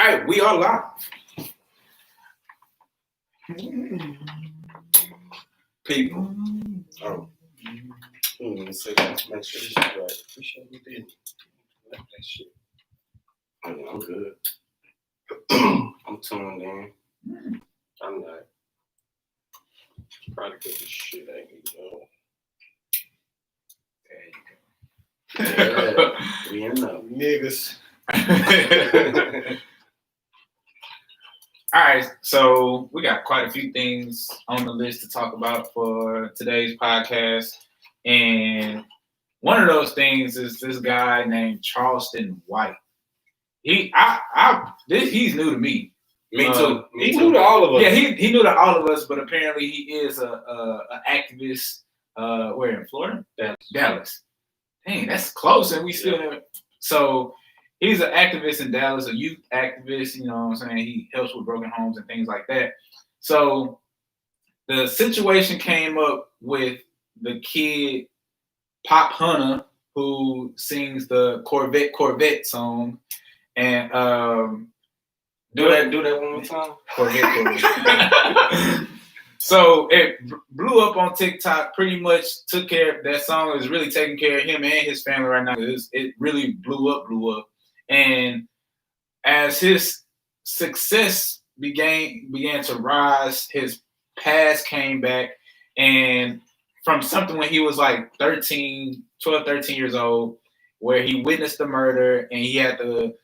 right, we are live. People. Oh. Make sure this is right. We sure we did. That shit. Oh, yeah, I'm good. I'm tuned in. I'm not. Probably because this shit ain't There you go. Yeah, we in up. Niggas. All right, so we got quite a few things on the list to talk about for today's podcast. And one of those things is this guy named Charleston White. He's new to me. Me too. He knew to all of us. Yeah, he knew to all of us, but apparently he is an activist. Where in Florida? Dallas. Dang, that's close, and we still never. So he's an activist in Dallas, a youth activist. You know what I'm saying? He helps with broken homes and things like that. So the situation came up with the kid Pop Hunter, who sings the Corvette song, and do that one more time. Corvette. So it blew up on TikTok. Pretty much took care of that song. Is really taking care of him and his family right now. It really blew up. And as his success began to rise, his past came back, and from something when he was like 12, 13 years old, where he witnessed the murder and he had to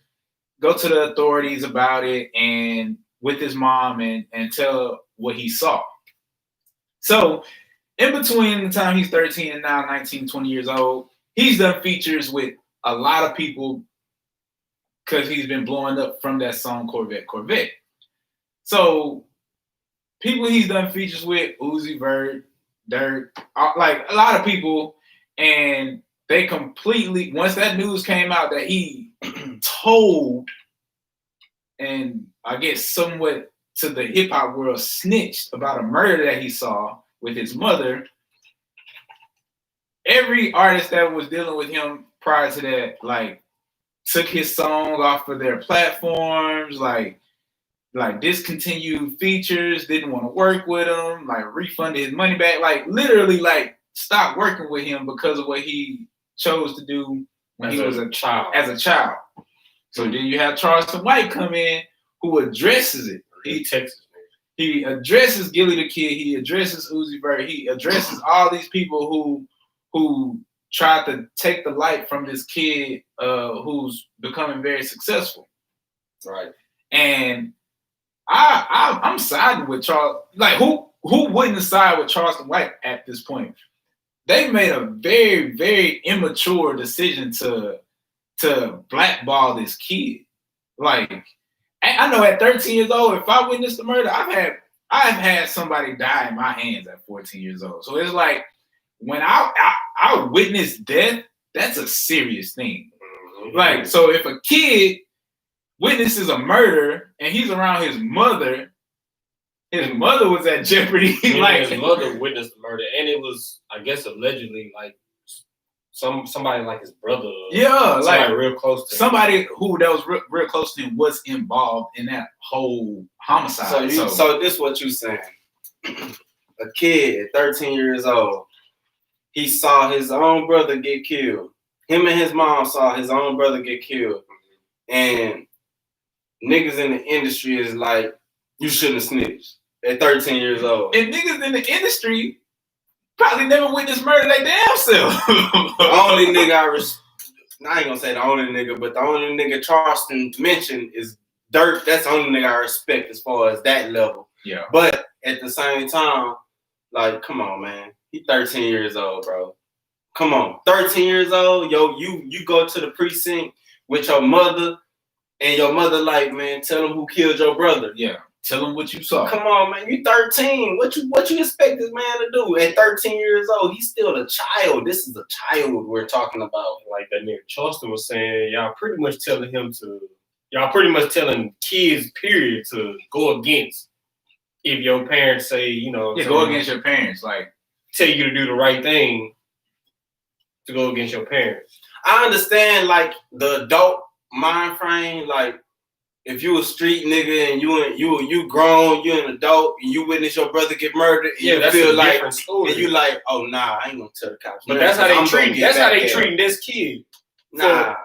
go to the authorities about it and with his mom and tell what he saw. So in between the time he's 13 and now 19, 20 years old, he's done features with a lot of people because he's been blowing up from that song Corvette. So people he's done features with, Uzi Vert, Dirt, like a lot of people, and they completely, once that news came out that he told, and I guess somewhat to the hip hop world snitched about a murder that he saw with his mother, every artist that was dealing with him prior to that, like, took his song off of their platforms, like discontinued features, didn't want to work with him, like refunded his money back, like literally like stopped working with him because of what he chose to do when he was a child. As a child. So then you have Charleston White come in who addresses it. He addresses Gilly the Kid. He addresses Uzi Vert. He addresses all these people who tried to take the light from this kid who's becoming very successful. Right. And I'm siding with Charles. Like who wouldn't side with Charleston White at this point? They made a very, very immature decision to blackball this kid. Like, I know at 13 years old, if I witnessed the murder, I've had somebody die in my hands at 14 years old. So it's like when I witness death, that's a serious thing. Mm-hmm. Like, so if a kid witnesses a murder and he's around his mother was at jeopardy. Like his mother witnessed the murder, and it was, I guess, allegedly like somebody like his brother. Yeah, like real close to him. Somebody who that was real close to him was involved in that whole homicide. So this is what you saying? A kid at 13 years old, he saw his own brother get killed. Him and his mom saw his own brother get killed, and niggas in the industry is like, you shouldn't have snitched at 13 years old. And niggas in the industry probably never witnessed murder they damn self. The only nigga I ain't gonna say the only nigga, but the only nigga Charleston mentioned is Dirt. That's the only nigga I respect as far as that level. Yeah. But at the same time, like, come on, man. He 13 years old, bro. Come on. 13 years old, yo, you go to the precinct with your mother, and your mother like, man, tell them who killed your brother. Yeah. Tell them what you saw. Come on, man. You 13. What you expect this man to do? At 13 years old, he's still a child. This is a child we're talking about. Like that nigga Charleston was saying, y'all pretty much telling kids, period, to go against if your parents say, you know. Yeah, go against your parents. Like, tell you to do the right thing to go against your parents. I understand, like, the adult mind frame, like, if you a street nigga and you grown, you an adult, and you witness your brother get murdered, and you that's feel a like, different story. and you like, oh nah, I ain't gonna tell the cops. But that's how they treat. That's how they treating this kid. Nah.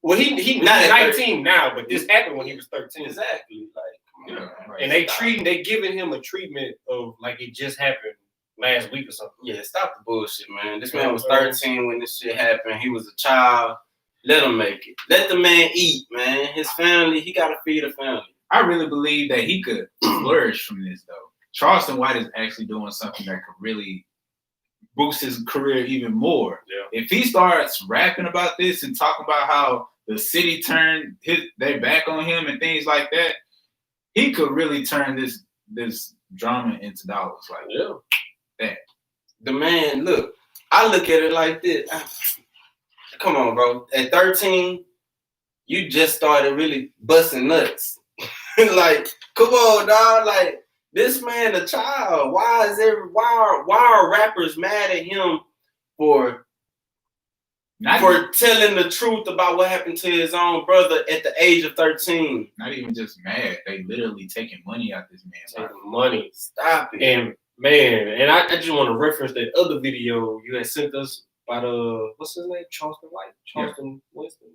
Well, he's 19 now, but this happened when he was 13. Exactly. Like, right. And they giving him a treatment of like it just happened last week or something. Yeah, stop the bullshit, man. This man was 13 when this shit happened. He was a child. Let him make it. Let the man eat, man. His family, he got to feed a family. I really believe that he could flourish from this, though. Charleston White is actually doing something that could really boost his career even more. Yeah. If he starts rapping about this and talking about how the city turned their back on him and things like that, he could really turn this drama into dollars. Like, that. The man, look, I look at it like this. Come on, bro. At 13, you just started really busting nuts. Like, come on, dog. Like, this man a child. Why are rappers mad at him for telling the truth about what happened to his own brother at the age of 13? Not even just mad. They literally taking money out this man's pocket. Money. Stop it. And man, and I just want to reference that other video you had sent us about what's his name? Charleston White. Winston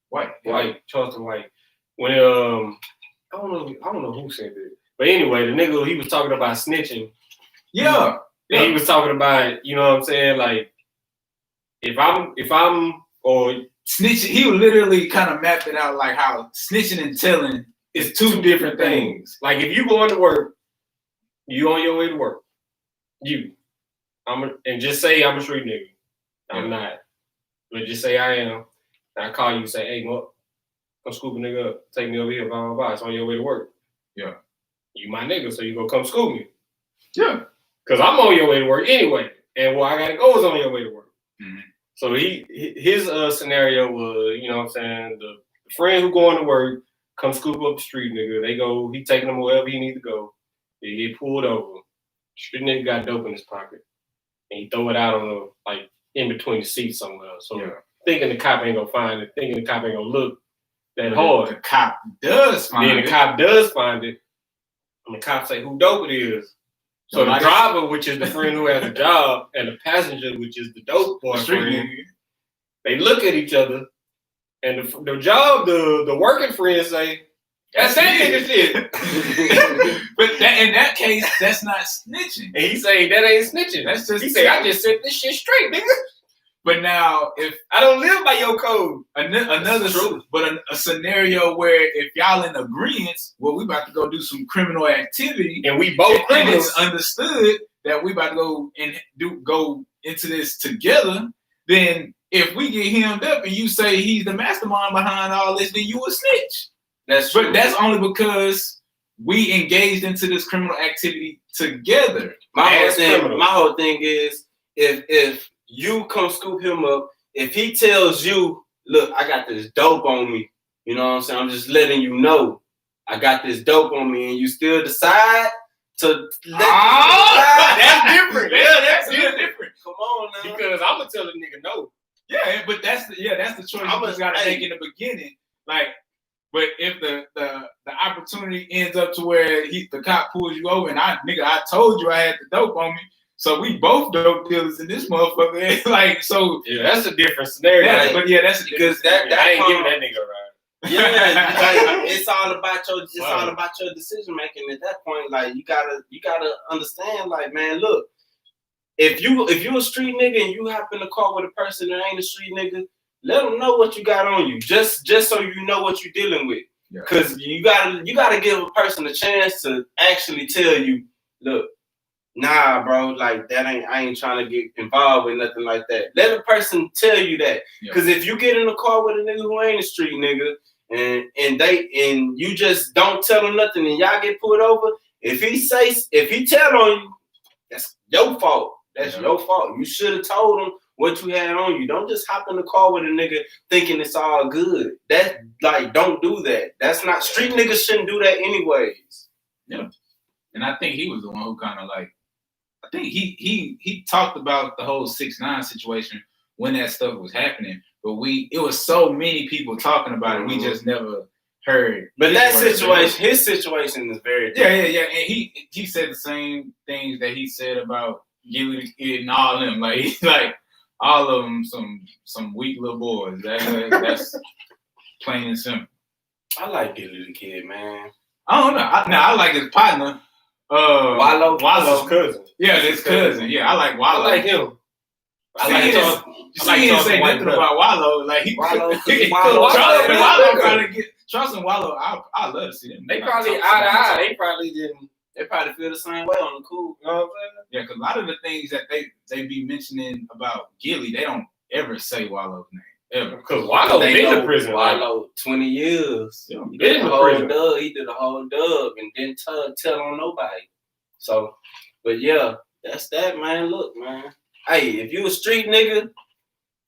White. Charleston White. When I don't know who said it. But anyway, the nigga, he was talking about snitching. Yeah. And he was talking about, you know what I'm saying, like if I'm or snitching, he literally kind of mapped it out like how snitching and telling is two different things. Like if you going to work, you on your way to work. And just say I'm a street nigga. I'm not. But just say I am. And I call you and say, hey, come scoop a nigga up. Take me over here, blah, blah, blah. It's on your way to work. Yeah. You my nigga, so you go come scoop me. Yeah. Because I'm on your way to work anyway. And where I got to go is on your way to work. Mm-hmm. So his scenario was, you know what I'm saying, the friend who going to work, come scoop up the street nigga. He taking him wherever he need to go. He get pulled over. Street nigga got dope in his pocket. And he throw it out on like in between the seats somewhere. So thinking the cop ain't gonna find it, thinking the cop ain't gonna look that hard. The cop does find it. Then the cop does find it. And the cop say who dope it is. So the driver, which is the friend who has a job, and the passenger, which is the dope boyfriend, they look at each other, and the working friend say, that's that nigga shit. But in that case, that's not snitching. And he say that ain't snitching. That's just he say I just set this shit straight, nigga. But now, if I don't live by your code, a scenario where if y'all in agreement, well, we about to go do some criminal activity, and we both criminals, it's understood that we about to go into this together. Then, if we get hemmed up and you say he's the mastermind behind all this, then you a snitch. That's true. But that's only because we engaged into this criminal activity together. My whole thing is if you come scoop him up, if he tells you, look, I got this dope on me, you know what I'm saying? I'm just letting you know I got this dope on me, and you still decide to let that's different. That's different. Come on now. Because I'm gonna tell the nigga no. Yeah, but that's the choice you just gotta make in the beginning. Like, but if the opportunity ends up to where the cop pulls you over and I told you I had the dope on me, so we both dope dealers in this motherfucker. Like, so that's a different scenario. Yeah, that's because that I ain't giving that nigga a ride. Yeah, like, it's all about your decision making at that point. Like you gotta understand, like, man, look, if you a street nigga and you hop in the car with a person that ain't a street nigga, let them know what you got on you, just so you know what you're dealing with. Because you gotta give a person a chance to actually tell you, look, nah, bro, like I ain't trying to get involved with nothing like that. Let a person tell you that. Because if you get in the car with a nigga who ain't a street nigga and you just don't tell him nothing and y'all get pulled over, if he tell on you, that's your fault. That's your fault. You should have told him what you had on you. Don't just hop in the car with a nigga thinking it's all good. That, like, don't do that. That's not, street niggas shouldn't do that anyways. Yeah. And I think he was the one who kind of like, I think he talked about the whole 6ix9ine situation when that stuff was happening, but it was so many people talking about it, we just never heard. But his situation is very different. Yeah. And he said the same things that he said about Gilly the Kid and all them. Like he's like all of them some weak little boys. That's plain and simple. I like Gilly the Kid, man. I don't know. I like his partner. Wallow. His cousin. Yeah, his cousin. Yeah, I like Wallow. I like him. He didn't say nothing about Wallow. Like Wallow. Charleston Wallow. I love to see them. They probably eye to eye. They probably didn't. They probably feel the same way on the cool. You know what I'm saying? Yeah, because a lot of the things that they be mentioning about Gilly, they don't ever say Wallow's name. Ever. Because Wallow been in prison. Wallow 20 years. Yeah, He did a whole dub and didn't tell on nobody. So, but yeah, that's that, man. Look, man. Hey, if you a street nigga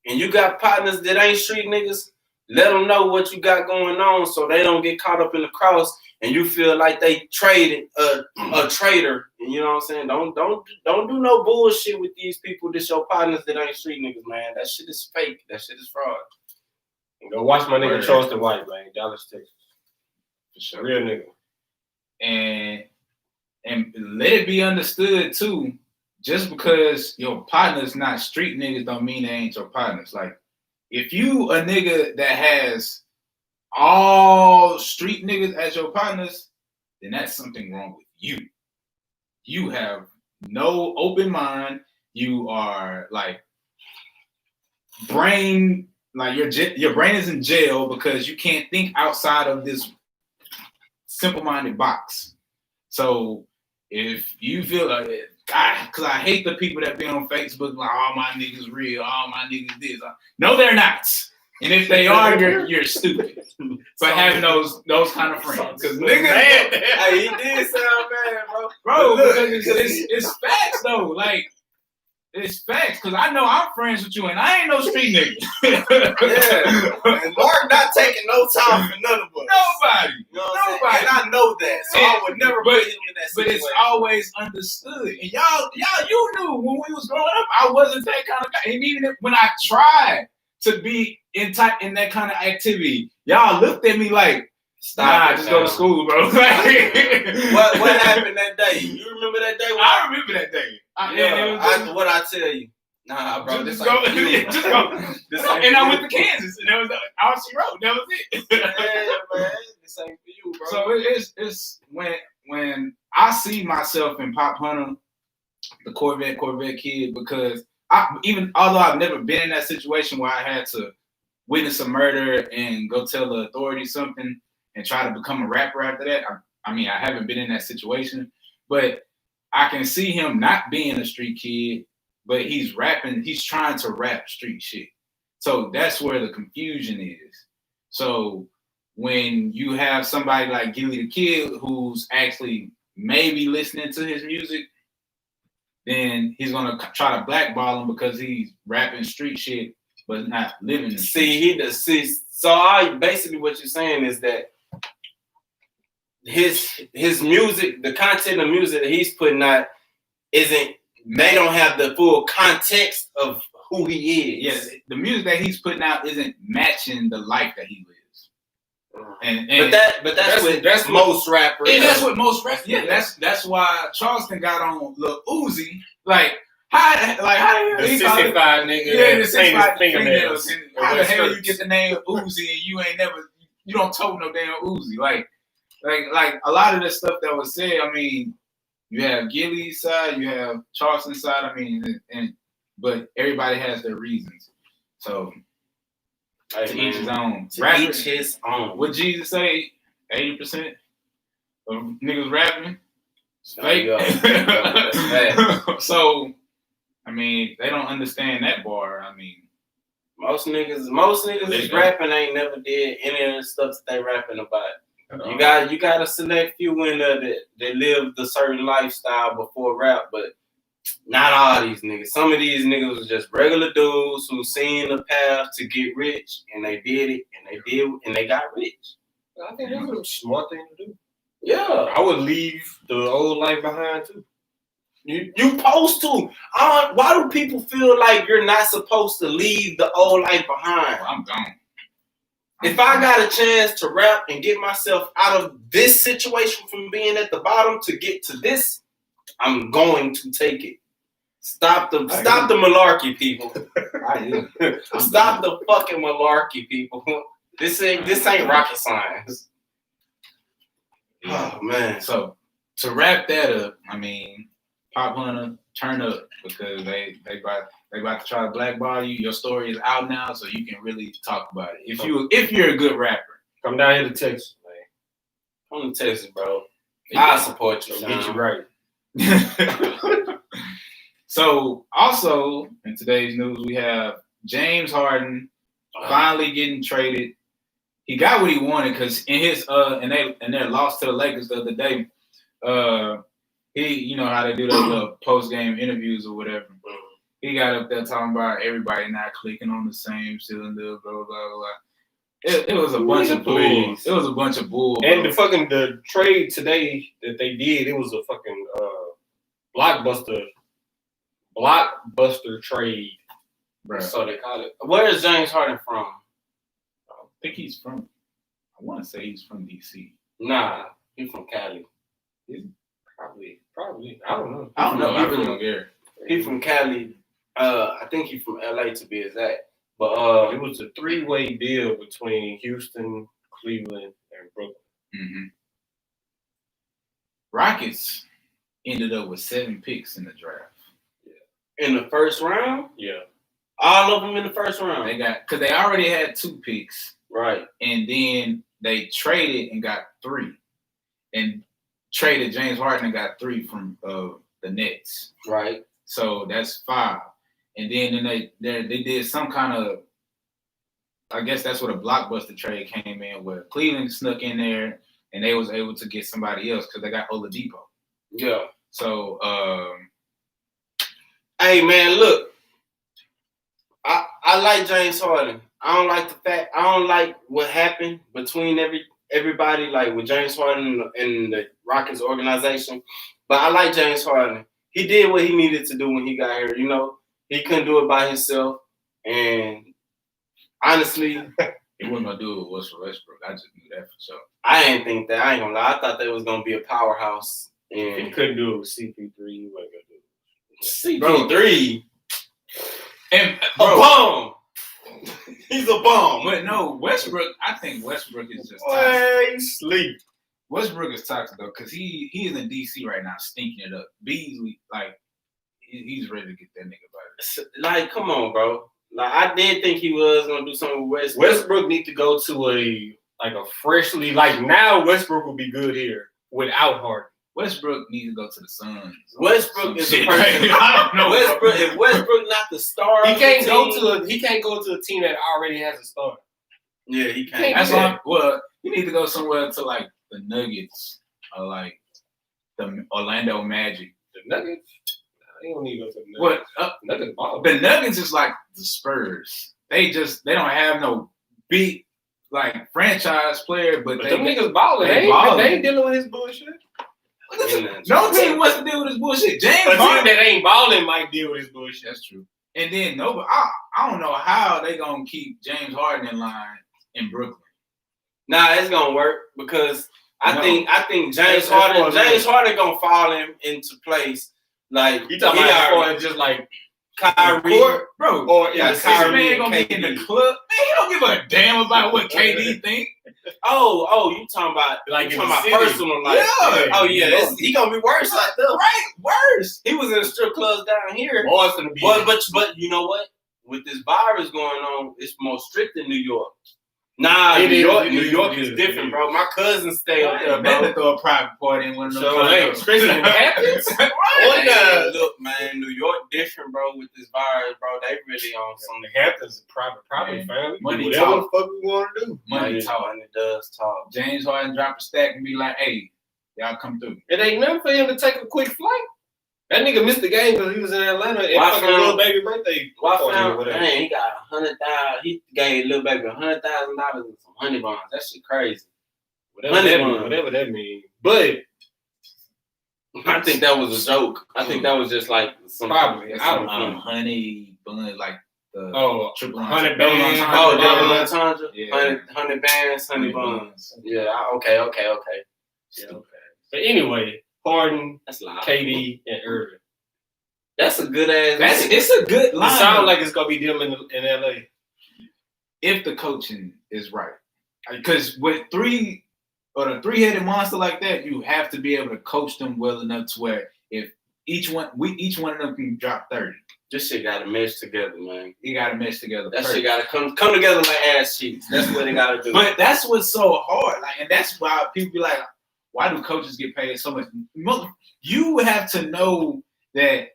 and you got partners that ain't street niggas, let them know what you got going on so they don't get caught up in the cross and you feel like they traded a traitor. And you know what I'm saying? Don't do no bullshit with these people that's your partners that ain't street niggas, man. That shit is fake. That shit is fraud. And go watch my nigga Charleston White, man. Dallas, Texas. For sure. Real nigga. And let it be understood too, just because your partner's not street niggas don't mean they ain't your partners. Like, if you a nigga that has all street niggas as your partners, then that's something wrong with you. You have no open mind. You are like brain, like your brain is in jail because you can't think outside of this simple-minded box. So if you feel like, because I hate the people that be on Facebook like, all my niggas real, all my niggas this. No, they're not. And if they are, you're stupid for having those kind of friends. Because niggas, hey, he did sound bad, bro. Bro, because it's facts though. Like, it's facts. Because I know I'm friends with you, and I ain't no street nigga. Yeah, and Mark not taking no time for none of us. Nobody. You know nobody. And I know that, so I would never put him in that situation. But it's always understood. And y'all, you knew when we was growing up, I wasn't that kind of guy. And even when I tried to be in that kind of activity, y'all looked at me like, just go to school, bro. What happened that day? You remember that day? I remember that day. What I tell you? Nah, bro. Just go. And I went to Kansas, and that was all she wrote. That was it. Yeah, man. This ain't for you, bro. So it's when I see myself in Pop Hunter, the Corvette kid, because although I've never been in that situation where I had to witness a murder and go tell the authorities something and try to become a rapper after that. I mean, I haven't been in that situation, but I can see him not being a street kid, but he's rapping. He's trying to rap street shit. So that's where the confusion is. So when you have somebody like Gilly the Kid who's actually maybe listening to his music, then he's gonna try to blackball him because he's rapping street shit but not living it. So basically what you're saying is that his music, the content of music that he's putting out they don't have the full context of who he is. Yes, the music that he's putting out isn't matching the life that he lives. But that's most rappers. And that's what most rappers. Yeah, that's why Charleston got on Lil Uzi. How the 65 nigga. Yeah, the 65 fingernails. How the hell you get the name Uzi and you don't tote no damn Uzi? Like a lot of the stuff that was said. I mean, you have Gilly's side, you have Charleston's side. I mean, but everybody has their reasons. So to each his own. Each his own. What Jesus say? 80% of niggas rapping. It's fake. So, I mean, they don't understand that bar. I mean, most niggas is rapping ain't never did any of the stuff that they rapping about. You got a select few in there that lived a certain lifestyle before rap, but not all these niggas. Some of these niggas was just regular dudes who seen the path to get rich, and they did it, and they got rich. I think that's a smart thing to do. Yeah, I would leave the old life behind too. You supposed to. Why do people feel like you're not supposed to leave the old life behind? I'm gone. If I got a chance to rap and get myself out of this situation from being at the bottom to get to this, I'm going to take it. Stop the malarkey, people. Stop the fucking malarkey, people. This ain't rocket science. Oh man. So to wrap that up, I mean, Pop Hunter, turn up because they about to try to blackball you. Your story is out now, so you can really talk about it. If you're a good rapper, come down here to Texas, man. Come to Texas, bro. I support you. Get you right. So also in today's news, we have James Harden finally getting traded. He got what he wanted because in his and their loss to the Lakers the other day, he, you know how they do those little post game interviews or whatever. He got up there talking about everybody not clicking on the same cylinder, blah blah blah. It was a bunch of bull. It was a bunch of bull. And the trade today that they did, it was a fucking blockbuster trade. Bruh. So they call it. Where is James Harden from? I think he's from. I want to say he's from DC. Nah, he's from Cali. He's probably. I don't know. I really don't care. He's from Cali. I think he's from LA to be exact. But it was a 3-way deal between Houston, Cleveland, and Brooklyn. Mm-hmm. Rockets ended up with 7 picks in the draft. Yeah. In the first round? Yeah. All of them in the first round. Because they already had 2 picks. Right. And then they traded and got 3. And traded James Harden and got 3 from the Nets. Right. So that's 5. And then they did some kind of, I guess that's what a blockbuster trade came in, where Cleveland snuck in there and they was able to get somebody else because they got Oladipo. Yeah. So, hey man, look, I like James Harden. I don't like what happened between everybody, like with James Harden and the Rockets organization. But I like James Harden. He did what he needed to do when he got here, you know. He couldn't do it by himself, and honestly, he wasn't gonna do it with Westbrook. I just knew that for sure. I didn't think that. I ain't gonna lie. I thought they was gonna be a powerhouse. And he couldn't do it with CP3. He wasn't gonna do it. CP3, and a bomb. He's a bomb. But no, Westbrook. I think Westbrook is just toxic. Sleep. Westbrook is toxic though, because he is in DC right now, stinking it up. Beasley, like. He's ready to get that nigga by. Like, come on, bro. Like, I did think he was gonna do something with Westbrook. Westbrook need to go to a freshly, like, now Westbrook will be good here without Harden. Westbrook needs to go to the Suns. Westbrook is the person. I don't know. Westbrook, if Westbrook not the star, he can't go to a team that already has a star. Yeah, he can't. That's why. Well, you need to go somewhere to like the Nuggets or like the Orlando Magic. The Nuggets. They don't need to go to the Nuggets. What? The Nuggets is like the Spurs. They don't have no big like franchise player, but them niggas balling. They ain't dealing with his bullshit. No team wants to deal with his bullshit. James Harden that ain't balling might deal with his bullshit. That's true. And then I don't know how they gonna keep James Harden in line in Brooklyn. Nah, it's gonna work because I think James Harden gonna fall into place. Like you talking about just like Kyrie, bro, or Kyrie man gonna be in the club. Man, he don't give a damn about what KD think. Oh, you talking about personal life? Yeah. Oh yeah, he gonna be worse like that. Right, worse. He was in the strip clubs down here. Oh, it's gonna be. But you know what? With this virus going on, it's more strict in New York. Nah, New York is different, bro. My cousins stay up there, bro. They throw a private party in one of them. So, especially in Athens. Right. Look, man, New York different, bro. With this virus, bro, they really on some. The Hamptons private property, family. Money whatever talk. the fuck we want to do. Money talk. Money does talk. James Harden drop a stack and be like, "Hey, y'all come through." It ain't nothing for him to take a quick flight. That nigga missed the game because he was in Atlanta and fucking little baby birthday. Man, he got $100,000. He gave little baby $100,000 and some honey buns. That shit crazy. Whatever that means. But I think that was a joke. I think that was just like some honey bun, like triple 100 bands. Oh, double entendre. Yeah. 100 bands, 100 buns. Yeah. Okay. Yeah, okay. But anyway, Harden, That's loud. KD, and Irving. That's a good ass. It's a good line. It sounds like it's gonna be them in LA. If the coaching is right, because with a three-headed monster like that, you have to be able to coach them well enough to where if each one of them can drop 30. This shit gotta mesh together, man. You gotta mesh together. That shit gotta come together like ass cheeks. That's what they gotta do. But that's what's so hard. Like, and that's why people be like, why do coaches get paid so much? You have to know that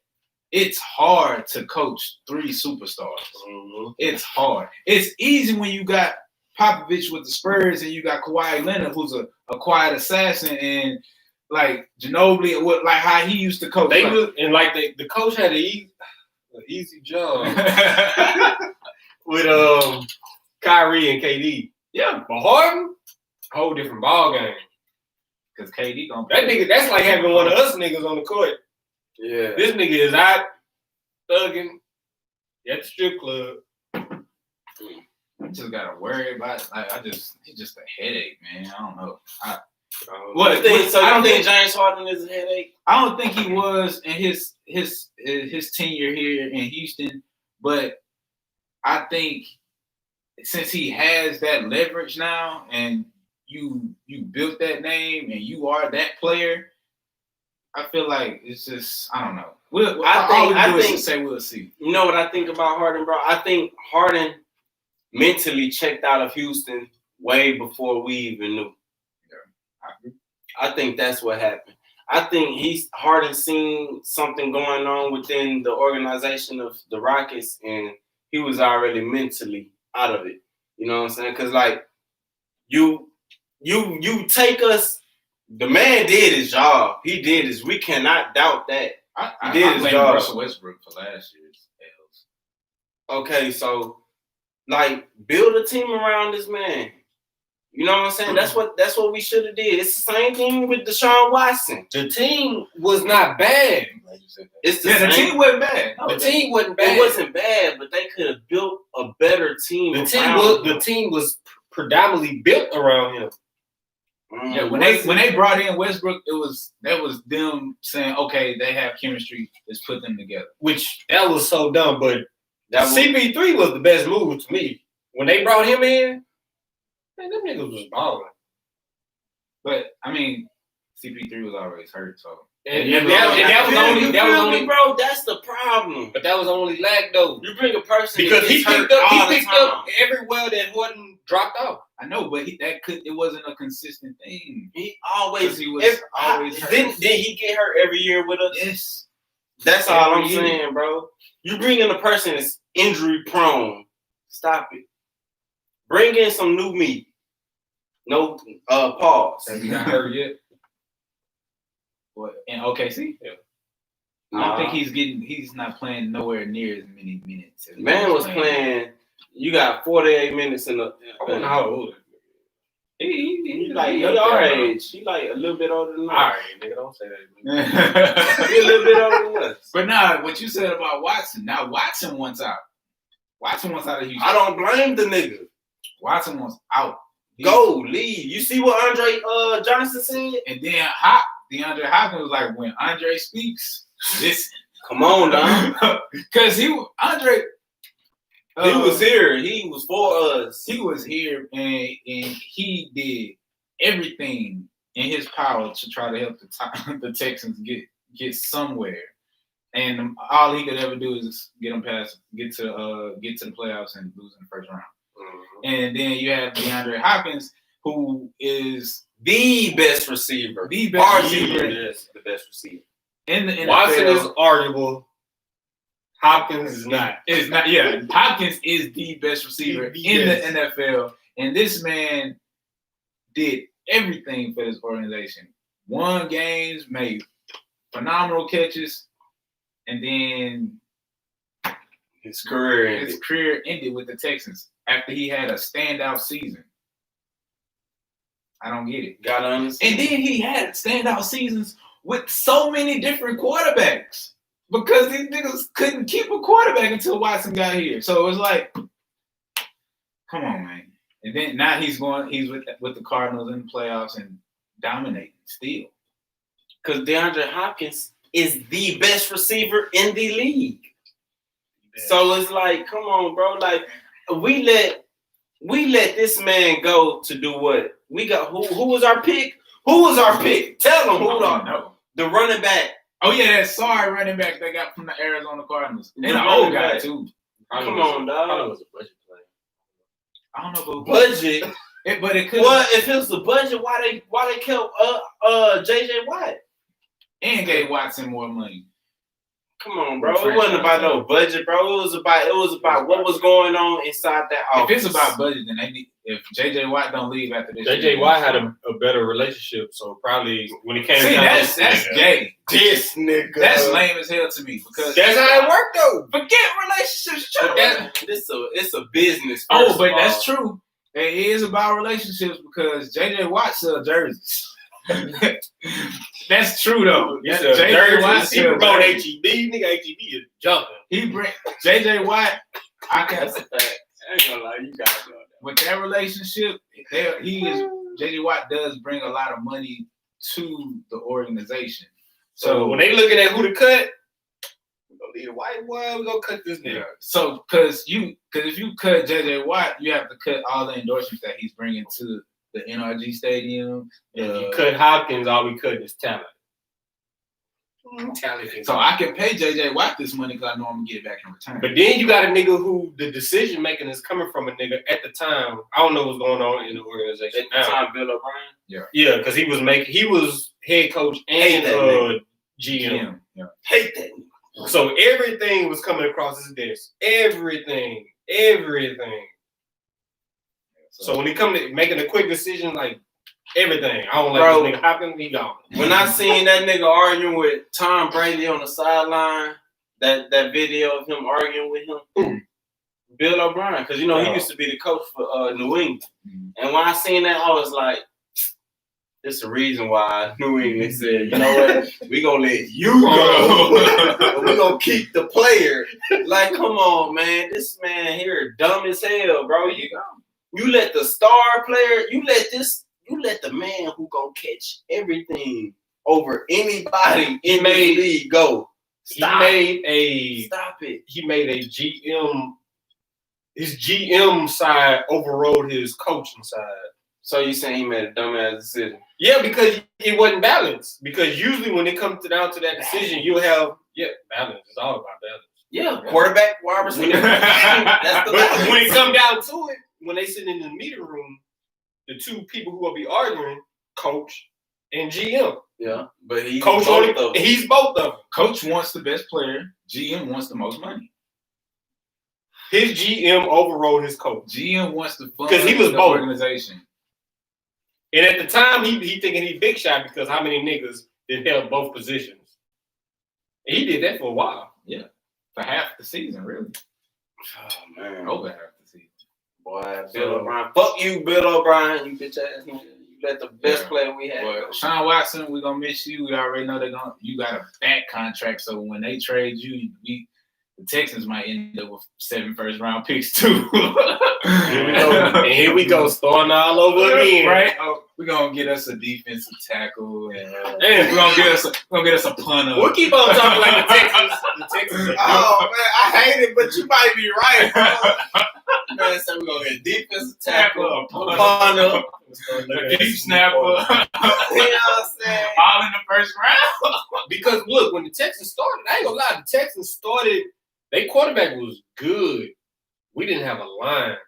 it's hard to coach 3 superstars. Mm-hmm. It's hard. It's easy when you got Popovich with the Spurs and you got Kawhi Leonard, who's a quiet assassin, and like Ginobili, like how he used to coach. The coach had an easy job with Kyrie and KD. Yeah, but Harden, whole different ball game. Because KD gonna that nigga. That's like having one of us niggas on the court. Yeah, this nigga is out thugging at the strip club. I just gotta worry about. He's just a headache, man. I don't know. I don't think James Harden is a headache. I don't think he was in his tenure here in Houston, but I think since he has that leverage now, and you built that name, and you are that player, I feel like it's just I don't know. I think we'll see. You know what I think about Harden, bro? I think Harden mentally checked out of Houston way before we even knew. I think that's what happened. I think Harden seen something going on within the organization of the Rockets, and he was already mentally out of it. You know what I'm saying? Because like you take us. The man did his job. He did his. We cannot doubt that. I did his job. Russell Westbrook for last year's L's. Okay, so like build a team around this man. You know what I'm saying? That's what we should have did. It's the same thing with Deshaun Watson. The team was not bad. The team wasn't bad. No, the team wasn't bad. It wasn't bad, but they could have built a better team. The team was predominantly built around him. Yeah, when they brought in Westbrook, that was them saying, okay, they have chemistry. Let's put them together. Which that was so dumb, but CP3 was the best move to me when they brought him in. Man, them niggas was balling. But I mean, CP3 was always hurt, so. That was only, bro. That's the problem. But that was only lag though. You bring a person because he picked up everywhere that Harden dropped off. I know, but it wasn't a consistent thing. He always hurt. Didn't he get hurt every year with us? Yes. That's all I'm saying, bro. You bring in a person that's injury prone. Stop it. Bring in some new meat. No pause. Have you not heard yet? What in OKC? Yeah. I don't think he's not playing nowhere near as many minutes. Man was playing. You got 48 minutes in the. I don't know how old. He like your age. He like a little bit older than us. All right, nigga, don't say that. He a little bit older than us. But nah, what you said about Watson. Now Watson wants out. Watson wants out of Houston. I don't blame the nigga. Watson wants out. Go leave. You see what Andre Johnson said? And then DeAndre Hopkins was like, when Andre speaks, listen. Come on, Don. Because Andre. He was here. He was for us. He was here, and he did everything in his power to try to help the Texans get somewhere. And all he could ever do is get to the playoffs and lose in the first round. Mm-hmm. And then you have DeAndre Hopkins, who is the best receiver. The best receiver. Is the best receiver. In the NFL. Watson is arguable. Hopkins is not. It's not. Yeah, Hopkins is the best receiver in the NFL, and this man did everything for this organization. Won games, made phenomenal catches, and then his career ended with the Texans after he had a standout season. I don't get it. Gotta understand. And then he had standout seasons with so many different quarterbacks. Because these niggas couldn't keep a quarterback until Watson got here. So it was like, come on, man. And then now he's with the Cardinals in the playoffs and dominating still. Because Deandre Hopkins is the best receiver in the league. Yeah. So it's like, come on, bro. Like we let this man go to do what? We got who was our pick? Who was our pick? Tell them who no. The running back. Oh yeah, that sorry running back they got from the Arizona Cardinals. And the old guy too. Come on, dog. Probably was a budget player. I don't know, but budget. But it could. Well, if it was the budget, why they kept JJ Watt and gave Watson more money? Come on, bro. It wasn't about no budget, bro. It was about what was going on inside that office. If it's about budget, then they need. If JJ Watt don't leave after this, JJ Watt had a better relationship, so probably when he came down, that's gay. This nigga, that's lame as hell to me because that's how it worked though. Forget relationships. It's a business. Oh, but that's true. It is about relationships because JJ Watt sells jerseys. That's true though. JJ Watt, he promote HEB. Nigga, HEB is jumping. He bring JJ Watt. That's a fact. I ain't gonna lie, you guys know that. With that relationship, JJ Watt does bring a lot of money to the organization. So when they looking at who to cut, we're gonna leave the white one. We're gonna cut this nigga. Yeah. So because if you cut JJ Watt, you have to cut all the endorsements that he's bringing to the NRG Stadium. If you cut Hopkins, all we cut is talent. So I can pay JJ Watt this money because I know I'm gonna get it back in return. But then you got a nigga who the decision making is coming from a nigga at the time. I don't know what's going on in the organization at the time. Bill O'Brien. Yeah, because he was head coach and GM. Yeah. Hate that. So everything was coming across his desk. Everything. So when he come to making a quick decision, like everything, I don't like this nigga Hopkins, he gone. When I seen that nigga arguing with Tom Brady on the sideline, that video of him arguing with him, Bill O'Brien, because he used to be the coach for New England. And when I seen that, I was like, "There's a reason why New England said, you know what, we gonna let you go, but we gonna keep the player." Like, come on, man, this man here dumb as hell, bro. You let the star player, you let the man who gonna catch everything over anybody in the league go. Stop it. He made a GM. His GM side overrode his coaching side. So you saying he made a dumbass decision? Yeah, because it wasn't balanced. Because usually when it comes down to that decision, you'll have balance. It's all about balance. Yeah, quarterback, wide receiver. That's the balance. When it come down to it, when they sit in the meeting room, the two people who will be arguing, coach and GM. Yeah, but he's both of them. Coach wants the best player. GM wants the most money. His GM overrode his coach. GM wants the fund because he was both organization. And at the time, he thinking he big shot because how many niggas did held both positions? And he did that for a while. Yeah, for half the season, really. Oh man, over half the season. Boy, Bill O'Brien. Fuck you, Bill O'Brien. You bitch ass nigga. You let the best player we had. Boy, Sean Watson, we're gonna miss you. We already know you got a bad contract, so when they trade you, the Texans might end up with 7 first-round picks too. Here we go, starting all over again. Right? Oh, we're gonna get us a defensive tackle, and we're gonna get us a punter. We'll keep on talking like the Texans. Oh man, I hate it, but you might be right, bro. Man, so we're gonna get a defensive tackle, a punter, a deep snapper. You know what I'm saying? All in the first round. Because look, when the Texans started, I ain't gonna lie, the Texans started. Their quarterback was good. We didn't have a line.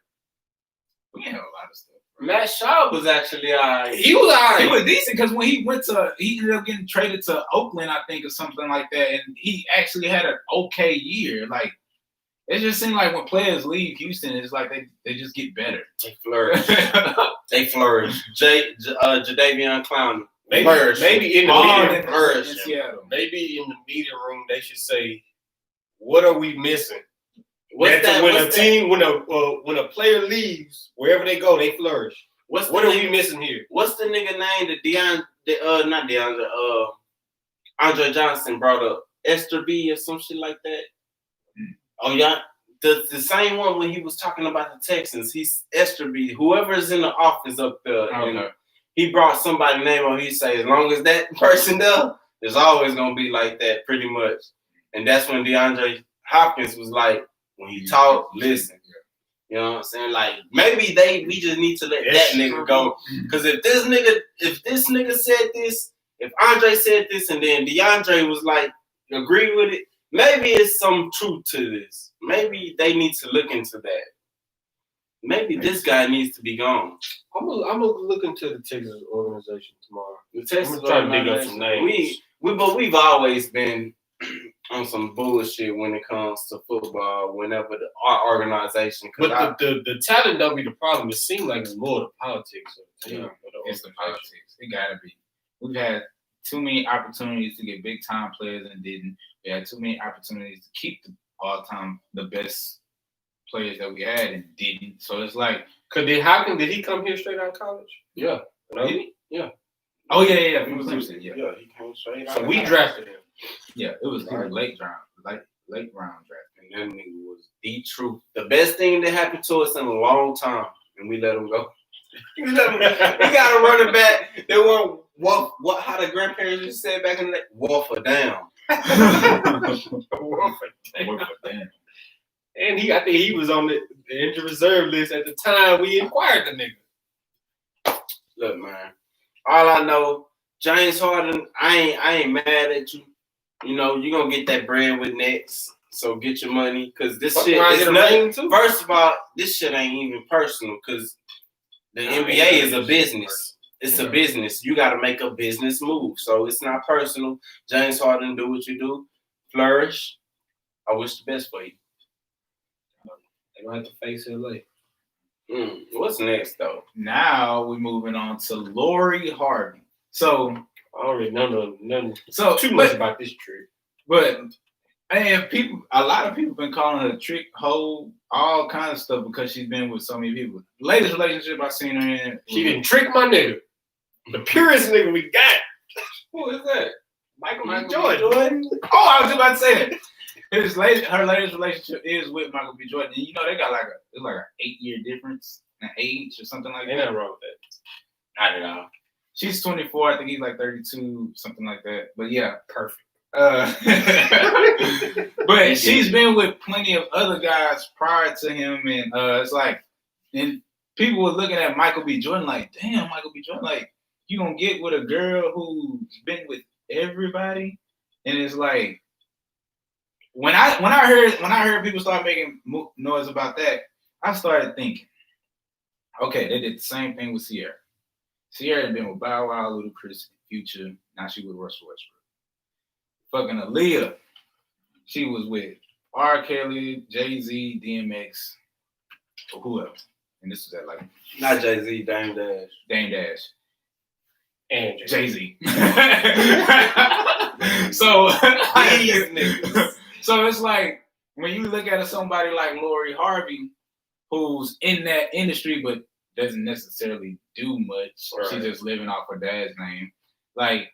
We didn't have a lot of stuff. Matt Schaub was actually all right. He was all right. He was decent because when he ended up getting traded to Oakland, I think, or something like that, and he actually had an okay year. Like, it just seemed like when players leave Houston, it's like they just get better. They flourish. Jadeveon Clowney. Maybe in the meeting in Seattle. Maybe in the meeting room they should say, what are we missing? When a player leaves, wherever they go, they flourish. What are we missing here? What's the nigga name that Andre Johnson brought up? Esther B or some shit like that. Oh yeah, the same one when he was talking about the Texans. He's Esther B. Whoever's in the office up there, he brought somebody's name on. He say, as long as that person there, there's always gonna be like that, pretty much. And that's when Deandre Hopkins was like, when he talked, listen. You know what I'm saying? Like maybe we just need to let that nigga go. Because if this nigga said this, if Andre said this, and then DeAndre was like agree with it, maybe it's some truth to this. Maybe they need to look into that. Maybe this guy needs to be gone. I'm gonna look into the Texas organization tomorrow. The Texas I'm trying to dig up some names. We've always been on some bullshit when it comes to football. Whenever our organization, but the talent don't be the problem. It seems like it's more the politics of the team. It's the politics. It gotta be. We've had too many opportunities to get big time players and didn't. We had too many opportunities to keep the best players that we had and didn't. So it's like, did he come here straight out of college? Yeah. No? Did he? Yeah. Oh yeah. He came straight out. So we drafted him. Yeah, it was late round draft. And that nigga was the truth. The best thing that happened to us in a long time, and we let him go. We got a running back. They want how the grandparents used to say back in the day, wolf or down. Wolf or down. And I think he was on the injured reserve list at the time we acquired the nigga. Look, man. All I know, James Harden, I ain't mad at you. You know, you're gonna get that bread with Nets. So get your money. Cause this shit is nothing. First of all, this shit ain't even personal because the NBA is a business. It's a business. You gotta make a business move. So it's not personal. James Harden, do what you do. Flourish. I wish the best for you. They might have to face LA. What's next though? Now we're moving on to Lori Harvey. So I don't really know nothing too much about this trick. But a lot of people been calling her a trick, hoe, all kinds of stuff because she's been with so many people. The latest relationship I seen her in, she didn't trick my nigga. The purest nigga we got. Who is that? Michael B. Jordan. Oh, I was about to say that. Her latest relationship is with Michael B. Jordan. And you know they got like an 8-year difference in age or something like that. Ain't nothing wrong with that. Not at all. She's 24. I think he's like 32, something like that. But yeah, perfect. But she's been with plenty of other guys prior to him, and it's like, and people were looking at Michael B. Jordan like, damn, Michael B. Jordan, like, you gonna get with a girl who's been with everybody, and it's like, when I heard people start making noise about that, I started thinking, okay, they did the same thing with Sierra. Sierra had been with Bow Wow, Ludacris, Future. Now she with Russell Westbrook. Fucking Aaliyah, she was with R. Kelly, Jay-Z, DMX, or who else? And this was at like not Jay-Z, Dame Dash, and Jay-Z. So so it's like when you look at somebody like Lori Harvey, who's in that industry but doesn't necessarily do much. Right. She's just living off her dad's name. Like,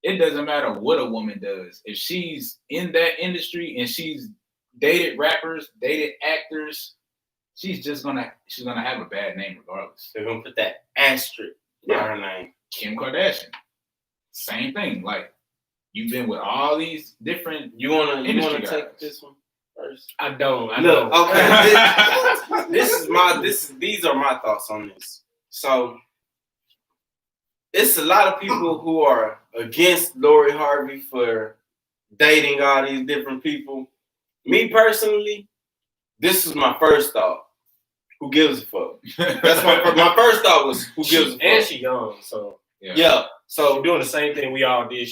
it doesn't matter what a woman does. If she's in that industry and she's dated rappers, dated actors, she's gonna have a bad name regardless. They're gonna put that asterisk by her name. Kim Kardashian, same thing. Like, you've been with all these different. You wanna take this one first? I don't. Look, okay. These are my thoughts on this. So it's a lot of people who are against Lori Harvey for dating all these different people. Me personally, this is my first thought. Who gives a fuck? That's my first thought was who gives a fuck. And she young, so yeah. So she's doing the same thing we all did.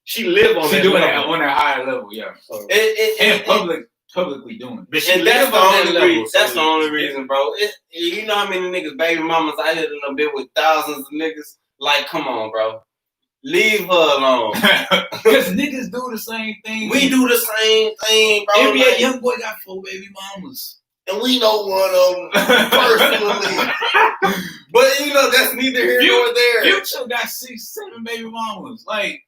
She lived on that doing level. On that higher level, yeah. So, publicly doing it. And that's the only reason. That's the only reason, bro. You know how many niggas, baby mamas out here done been with thousands of niggas? Like, come on, bro. Leave her alone. Because niggas do the same thing. We do the same thing, bro. NBA young boy got 4 baby mamas. And we know one of them personally. But, you know, that's neither here nor there. Future got 6, 7 baby mamas. Like,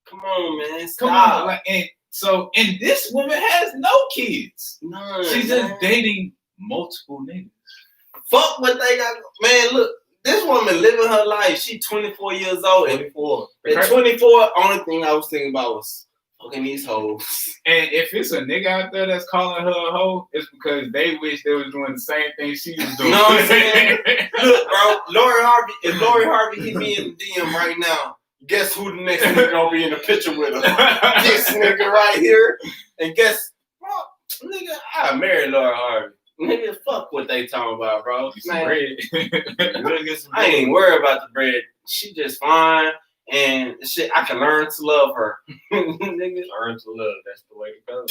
come on, man. Stop. Come on. Like, and So, and this woman has no kids. None, She's man. just dating multiple niggas. Fuck what they got. Man, look, this woman living her life. She 24 years old. 24. At 24, only thing I was thinking about was fucking these hoes. And if it's a nigga out there that's calling her a hoe, it's because they wish they was doing the same thing she was doing. You know what I'm saying? Look, bro, Lori Harvey. If Lori Harvey hit me in the DM right now, guess who the next nigga gonna be in the picture with her? This nigga right here. And guess, bro, nigga, I married Lori Harvey. Nigga, fuck what they talking about, bro. Man, I ain't worried about the bread. She just fine. And shit, I can learn to love her. Nigga, learn to love. That's the way to go.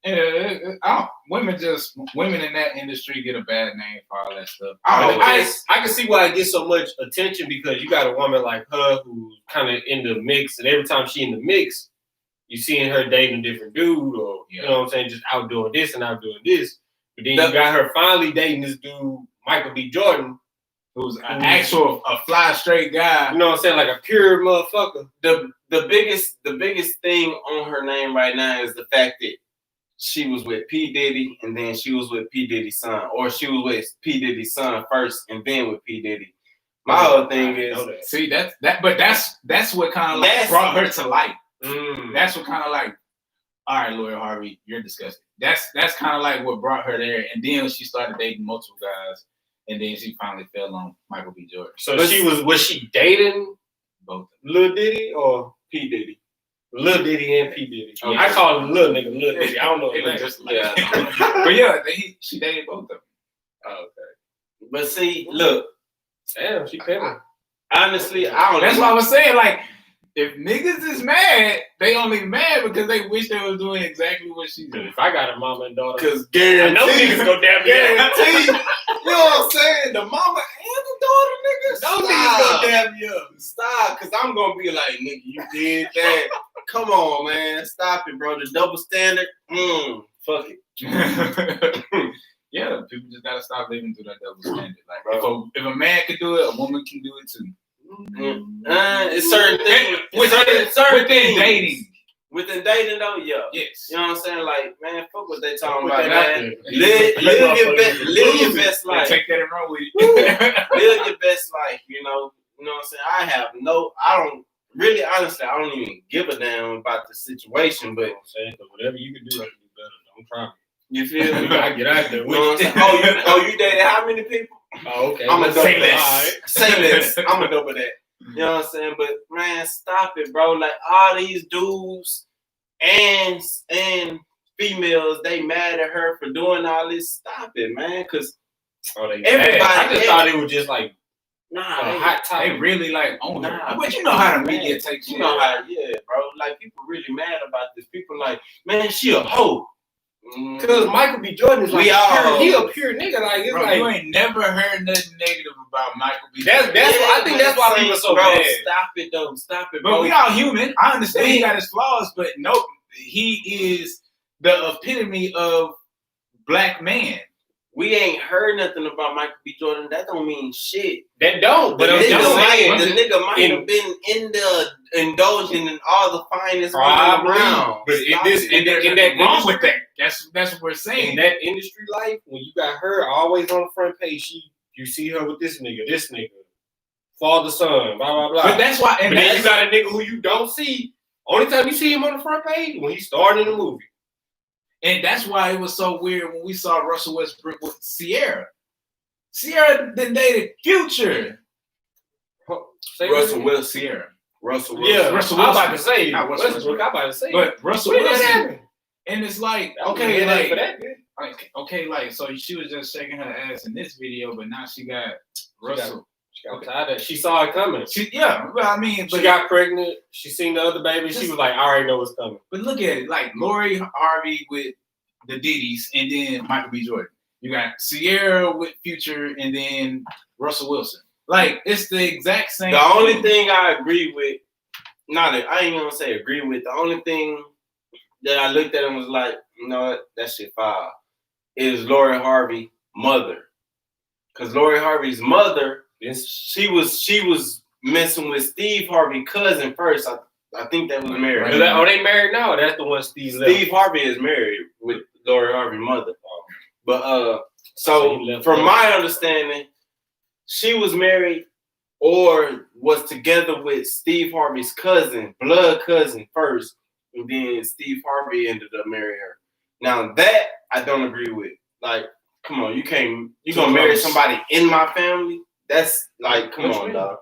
Yeah, women in that industry get a bad name for all that stuff. I can see why it gets so much attention because you got a woman like her who's kind of in the mix, and every time she in the mix, you seeing her dating a different dude, or you know what I'm saying, just out doing this and out doing this. But then you got her finally dating this dude, Michael B. Jordan, who's a fly straight guy. You know what I'm saying, like a pure motherfucker. The biggest thing on her name right now is the fact that she was with P. Diddy and then she was with P. Diddy's son, or she was with P. Diddy's son first and then with P. Diddy. My whole thing is, see that's what kind of like brought her to light. That's what kind of like, all right, Lori Harvey, you're disgusting. That's kind of like what brought her there, and then she started dating multiple guys. And then she finally fell on Michael B. Jordan. So was she dating both Lil Diddy or P. Diddy? Lil Diddy and P. Diddy. Okay. I call him Lil Nigga Lil Diddy. I don't know. But yeah, she dated both of them. Oh, okay. But see, look. Damn, she petty. Honestly, I don't know. That's what I was saying. Like, if niggas is mad, they only mad because they wish they was doing exactly what she did. If I got a mama and daughter, because guarantee, I know niggas go down guarantee. You know what I'm saying? The mama and the daughter, niggas. Those niggas go dab you up. Stop, because I'm gonna be like, nigga, you did that. Come on, man. Stop it, bro. The double standard. Fuck it. Yeah, people just gotta stop living through that double standard. Like, bro, if a man can do it, a woman can do it too. It's certain things. Within dating. Within dating, though, yeah. Yes. You know what I'm saying? Like, man, fuck what they talking about, man. Live your best life. Take that and run with it. Live your best life, you know. You know what I'm saying? I don't even give a damn about the situation, but whatever you can do, I can do better. Don't try me. You feel me? I get out there. You know what I'm saying? You dated how many people? Oh, okay. I'm gonna say less. Right. Say less. I'm gonna double that. You know what I'm saying? But man, stop it, bro. Like all these dudes and females, they mad at her for doing all this. Stop it, man. Cause everybody. I just thought it was just like hot topic. They really like own it. But you know how the media takes you know how, bro. Like people really mad about this. People like, man, she a hoe. Because Michael B. Jordan is like he a pure nigga. Like it's bro, like you ain't never heard nothing negative about Michael B. That's I think that's why people are so bro, bad. Stop it though. Stop it, but bro. we all human. I understand he got his flaws, but no, he is the epitome of black man. We ain't heard nothing about Michael B. Jordan. That don't mean shit. That don't. But the nigga might in, have been in the indulging in all the finest around. But in that wrong with that. That's what we're saying. In that industry life, when you got her always on the front page, you see her with this nigga, father, son, blah blah blah. But that's why. And then you got a nigga who you don't see. Only time you see him on the front page when he's starting the movie. And that's why it was so weird when we saw Russell Westbrook with Sierra. Sierra then dated Future. Russell Wilson. Sierra. Russell Wilson. Yeah, Russell Wilson. I'm about to say. Not Westbrook. I'm about to say. But Russell Wilson. And it's like, okay, like, for that, okay, like, so she was just shaking her ass in this video, but now she got Russell. She got tired of. She saw it coming. Well, I mean, she got pregnant. She seen the other baby. She was like, I already know what's coming. But look at it, like Lori Harvey with the Diddy's, and then Michael B. Jordan. You got Sierra with Future, and then Russell Wilson. Like it's the exact same. The only thing I agree with, I ain't gonna say agree with. The only thing that I looked at and was like, you know what, that shit fire, is Lori Harvey's mother. Cause Lori Harvey's mother, she was messing with Steve Harvey's cousin first. I think they was married. Right. Are they married now? Or that's the one Steve left. Steve Harvey is married with Lori Harvey's mother. But So he left from her. my understanding, she was married or was together with Steve Harvey's cousin, blood cousin first, and then Steve Harvey ended up marrying her. Now that I don't agree with. Like, come on, you gonna marry somebody in my family? That's like, come on, dog.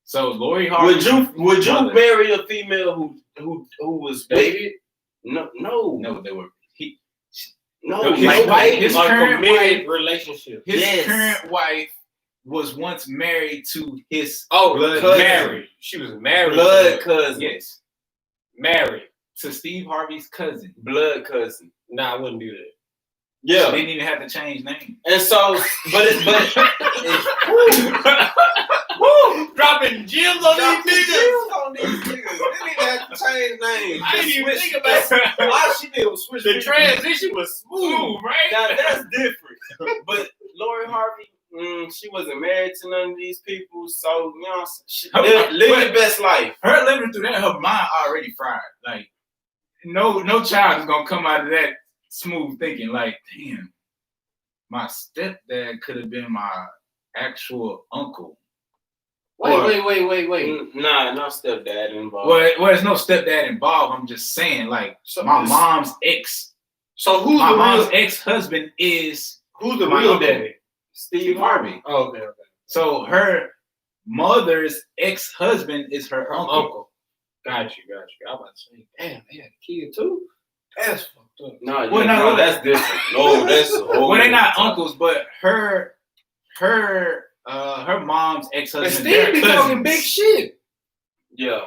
So Lori Harvey. Would you marry a female who was Dated? No, they were. his current committed relationship. His current wife was once married to his blood cousin. married. She was married. blood cousin. Yes, Married to Steve Harvey's cousin. Blood cousin. Nah, I wouldn't do that. Yeah, She didn't even have to change name. and so, Dropping gems on these niggas. on these niggas. They didn't even have to change names. I didn't even think about it. All she did was switch The people. transition was smooth, right? Now that's different. But Lori Harvey, she wasn't married to none of these people, so you know, she live your best life. Her living through that, her mind already fried. Like, no child is gonna come out of that smooth thinking. Like, damn, my stepdad could have been my actual uncle. Wait. Nah, no stepdad involved. Well, there's no stepdad involved. I'm just saying, like, my mom's ex. So who's My the mom's real? ex-husband is Who's the my real uncle. daddy? Steve Harvey. Oh, okay. So her mother's ex-husband is her uncle. Uncle. Got you. I was about to say, damn, they had a kid too. That's fucked up. No, that's different. No, that's a whole Well, they're not different uncles, but her mom's And ex-husband. Steve be talking big shit. Yeah.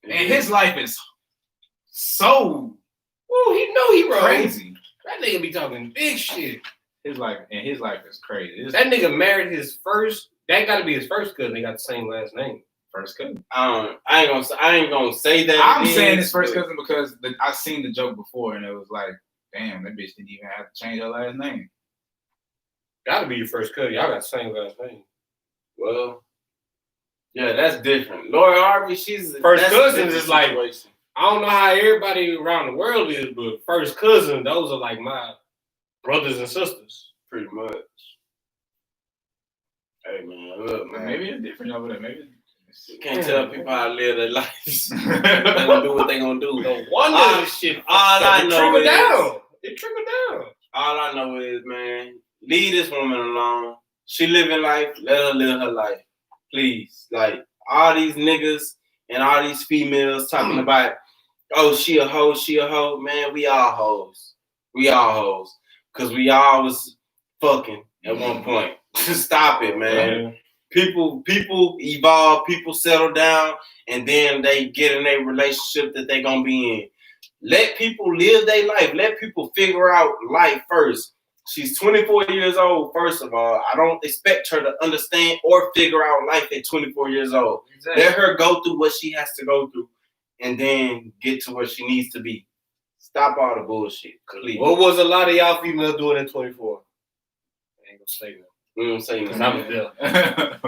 And his life is so Well, he know he wrong. crazy. That nigga be talking big shit. His life is crazy. That nigga married his first. That got to be his first cousin. They got the same last name. First cousin. I ain't gonna say that. I'm again, saying his first but- cousin because I seen the joke before and it was like, damn, that bitch didn't even have to change her last name. Got to be your first cousin. Y'all got the same last name. Well, yeah, that's different. Lori Harvey, she's First that's a cousins different is like- situation. I don't know how everybody around the world is, but first cousin, those are like my brothers and sisters. Pretty much. Hey man, look, But man. maybe it's different over there. Maybe You can't tell people how to live their lives. They're gonna do what they gonna do. No wonder All- this shit. all I know trickled is- down. It trickled down. All I know is, man, leave this woman alone. She living life. Let her live her life, please. Like all these niggas and all these females talking about, oh, she a hoe, man. We all hoes. Cause we all was fucking at one point. Stop it, man. People evolve, people settle down, and then they get in a relationship that they gonna be in. Let people live their life. Let people figure out life first. She's 24 years old, first of all. I don't expect her to understand or figure out life at 24 years old. Exactly. Let her go through what she has to go through and then get to where she needs to be. Stop all the bullshit, please. What was a lot of y'all females doing at 24? I ain't gonna say that. You know what I'm saying? Because I was there.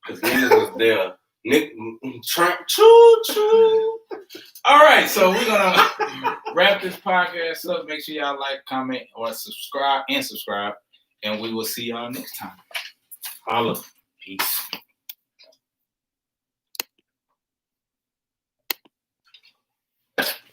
Because niggas was there. Nick, choo. All right, so we're gonna wrap this podcast up. Make sure y'all like, comment, or subscribe, and we will see y'all next time. Holla. Peace.